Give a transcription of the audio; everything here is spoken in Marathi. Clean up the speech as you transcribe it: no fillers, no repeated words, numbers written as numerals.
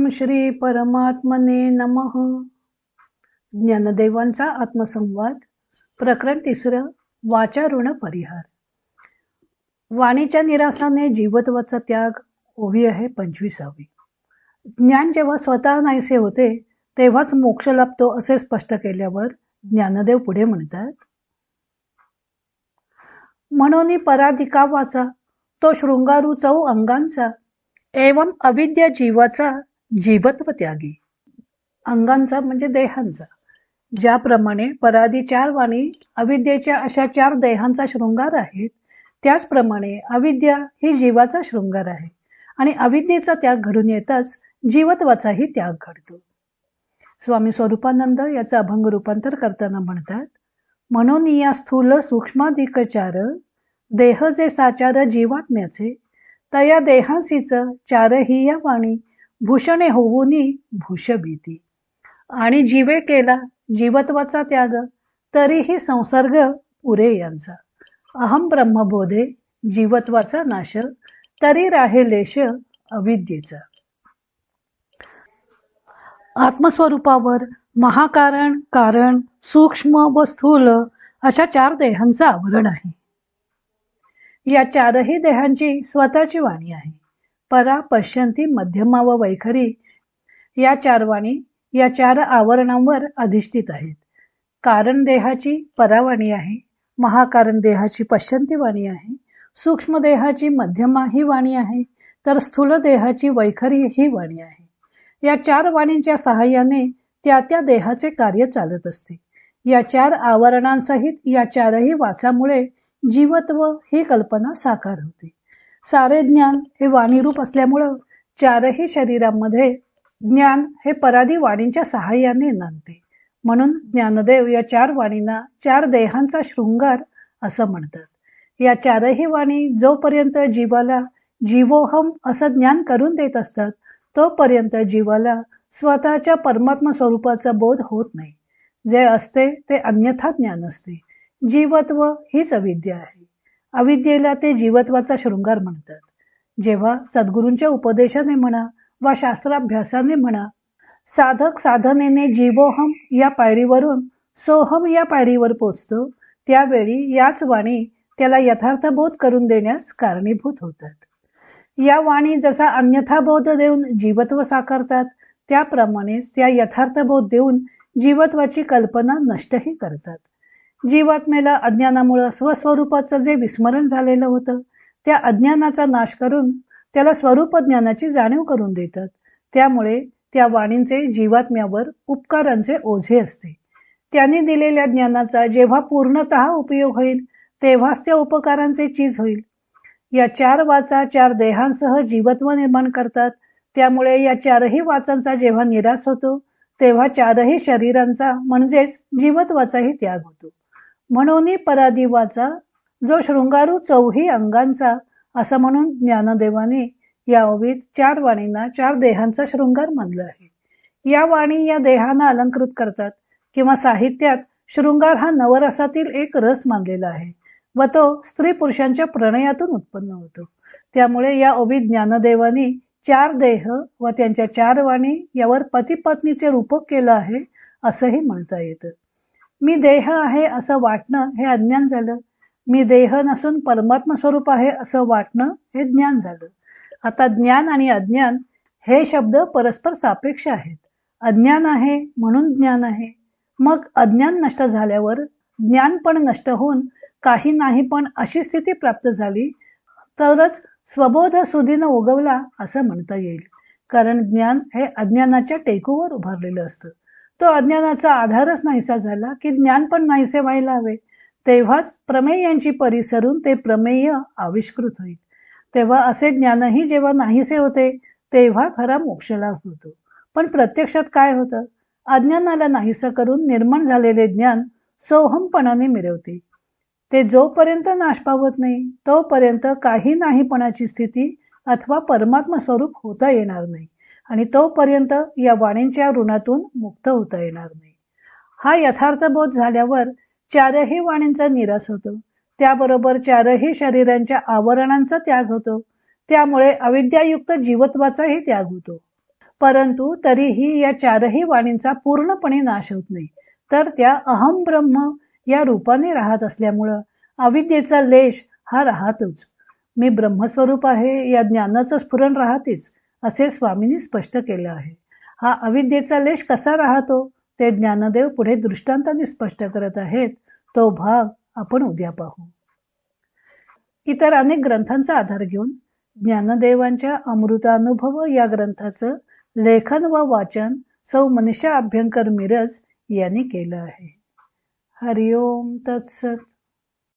ओम श्री परमात्मने नमः. ज्ञानदेवांचा आत्मसंवाद. प्रकरण 3. वाचा ऋण परिहार. वाणीच्या निरासाने जीवत्वाचा त्याग. ओवी आहे 25वी. ज्ञान जेव्हा स्वतः नाहीसे होते तेव्हाच मोक्ष लाभतो असे स्पष्ट केल्यावर ज्ञानदेव पुढे म्हणतात, म्हणून पराधिका वाचा तो शृंगारू चौ अंगांचा, एवं अविद्या जीवाचा जीवत्व त्यागी. अंगांचा म्हणजे देहांचा. ज्याप्रमाणे पराधी 4 वाणी अविद्येच्या अशा 4 देहांचा शृंगार आहेत, त्याचप्रमाणे अविद्या ही जीवाचा शृंगार आहे आणि अविद्येचा त्याग घडून येताच जीवत्वाचाही त्याग घडतो. स्वामी स्वरूपानंद याचं अभंग रूपांतर करताना म्हणतात, म्हणून या स्थूल सूक्ष्माधिक 4 देह जे साचार जीवात्म्याचे, तया देहांसीच 4 ही या वाणी भूषणे होऊनी भूष भीती. आणि जीवे केला जीवत्वाचा त्याग, तरीही संसर्ग पुरे यांचा. अहम ब्रह्मबोधे जीवत्वाचा नाश, तरी राहे लेश अविद्येचा. आत्मस्वरूपावर महाकारण, कारण, सूक्ष्म व स्थूल अशा 4 देहांचं आवरण आहे. या 4ही देहांची स्वतःची वाणी आहे. परा, पश्यंती, मध्यमा व वैखरी या 4 वाणी या 4 आवरणांवर अधिष्ठित आहेत. कारण देहाची परावाणी आहे, महाकारण देहाची पश्यंती वाणी आहे, सूक्ष्म देहाची मध्यमा ही वाणी आहे, तर स्थूल देहाची वैखरी ही वाणी आहे. या 4 वाणींच्या सहाय्याने त्या त्या देहाचे कार्य चालत असते. या 4 आवरणांसहित या 4ही वाचामुळे जीवत्व ही कल्पना साकार होते. सारे ज्ञान हे वाणीरूप असल्यामुळं 4ही शरीरांमध्ये ज्ञान हे पराधी वाणींच्या सहाय्याने नांदते. म्हणून ज्ञानदेव या 4 वाणींना 4 देहांचा शृंगार असं म्हणतात. या 4ही वाणी जोपर्यंत जीवाला जीवोहम असं ज्ञान करून देत असतात, तोपर्यंत जीवाला स्वतःच्या परमात्मा स्वरूपाचा बोध होत नाही. जे असते ते अन्यथा ज्ञान असते. जीवत्व हीच अविद्या आहे. अविद्येला ते जीवत्वाचा शृंगार म्हणतात. जेव्हा सद्गुरूंच्या उपदेशाने म्हणा वा शास्त्राभ्यासाने म्हणा, साधक साधनेने जीवोहम या पायरीवरून सोहम या पायरीवर पोचतो, त्यावेळी याच वाणी त्याला यथार्थबोध करून देण्यास कारणीभूत होतात. या वाणी जसा अन्यथा बोध देऊन जीवत्व साकारतात, त्याप्रमाणेच त्या यथार्थबोध देऊन जीवत्वाची कल्पना नष्टही करतात. जीवात्मेला अज्ञानामुळे स्वस्वरूपाचं जे विस्मरण झालेलं होतं, त्या अज्ञानाचा नाश करून त्याला स्वरूप ज्ञानाची जाणीव करून देतात. त्यामुळे त्या वाणींचे जीवात्म्यावर उपकारांचे ओझे असते. त्यांनी दिलेल्या ज्ञानाचा जेव्हा पूर्णतः उपयोग होईल, तेव्हाच त्या उपकारांचे चीज होईल. या 4 वाचा 4 देहांसह जीवत्व निर्माण करतात. त्यामुळे या 4ही वाचांचा जेव्हा निराश होतो, तेव्हा 4ही शरीरांचा म्हणजेच जीवत्वाचाही त्याग होतो. म्हणून पराधी वाचा जो शृंगारू 4ही अंगांचा असं म्हणून ज्ञानदेवाने या ओवीत 4 वाणींना 4 देहांचा शृंगार मानलं आहे. या वाणी या देहांना अलंकृत करतात किंवा साहित्यात शृंगार हा नवरसातील एक रस मानलेला आहे व तो स्त्री पुरुषांच्या प्रणयातून उत्पन्न होतो. त्यामुळे या ओवीत ज्ञानदेवाने 4 देह व त्यांच्या 4 वाणी यावर पती पत्नीचे रूपक केलं आहे असंही म्हणता येतं. मी देह आहे असं वाटणं हे अज्ञान झालं. मी देह नसून परमात्मा स्वरूप आहे असं वाटणं हे ज्ञान झालं. आता ज्ञान आणि अज्ञान हे शब्द परस्पर सापेक्ष आहेत. अज्ञान आहे म्हणून ज्ञान आहे. मग अज्ञान नष्ट झाल्यावर ज्ञान पण नष्ट होऊन काही नाही पण अशी स्थिती प्राप्त झाली तरच स्वबोध सुधीनं उगवला असं म्हणता येईल. कारण ज्ञान हे अज्ञानाच्या टेकूवर उभारलेलं असतं. तो अज्ञानाचा आधारच नाहीसा झाला की ज्ञान पण नाहीसे व्हायला हवे. तेव्हाच प्रमेयांची परिसरून ते प्रमेय आविष्कृत होईल. तेव्हा असे ज्ञानही जेव्हा नाहीसे होते तेव्हा खरा मोक्षलाभ होतो. पण प्रत्यक्षात काय होतं? अज्ञानाला नाहीसं करून निर्माण झालेले ज्ञान सोहमपणाने मिरवते. ते जोपर्यंत नाश पावत नाही तोपर्यंत काही नाहीपणाची स्थिती अथवा परमात्मा स्वरूप होता येणार नाही आणि तोपर्यंत या वाणींच्या ऋणातून मुक्त होता येणार नाही. हा यथार्थ बोध झाल्यावर 4ही वाणींचा निराश होतो. त्याबरोबर 4ही शरीरांच्या आवरणांचा त्याग होतो. त्यामुळे अविद्यायुक्त जीवत्वाचाही त्याग होतो. परंतु तरीही या चारही वाणींचा पूर्णपणे नाश होत नाही, तर त्या अहम ब्रह्म या रूपाने राहत असल्यामुळं अविद्येचा लेश हा राहतोच. मी ब्रह्मस्वरूप आहे या ज्ञानाचं स्फुरण राहतेच, असे स्वामींनी स्पष्ट केलं आहे. हा अविद्येचा लेश कसा राहतो ते ज्ञानदेव पुढे दृष्टांताने स्पष्ट करत आहेत. तो भाग आपण उद्या पाहू. इतर अनेक ग्रंथांचा आधार घेऊन ज्ञानदेवांच्या अमृतानुभव या ग्रंथाचं लेखन व वाचन सौ मनीषा अभ्यंकर मिरज यांनी केलं आहे. हरिओम तत्सत.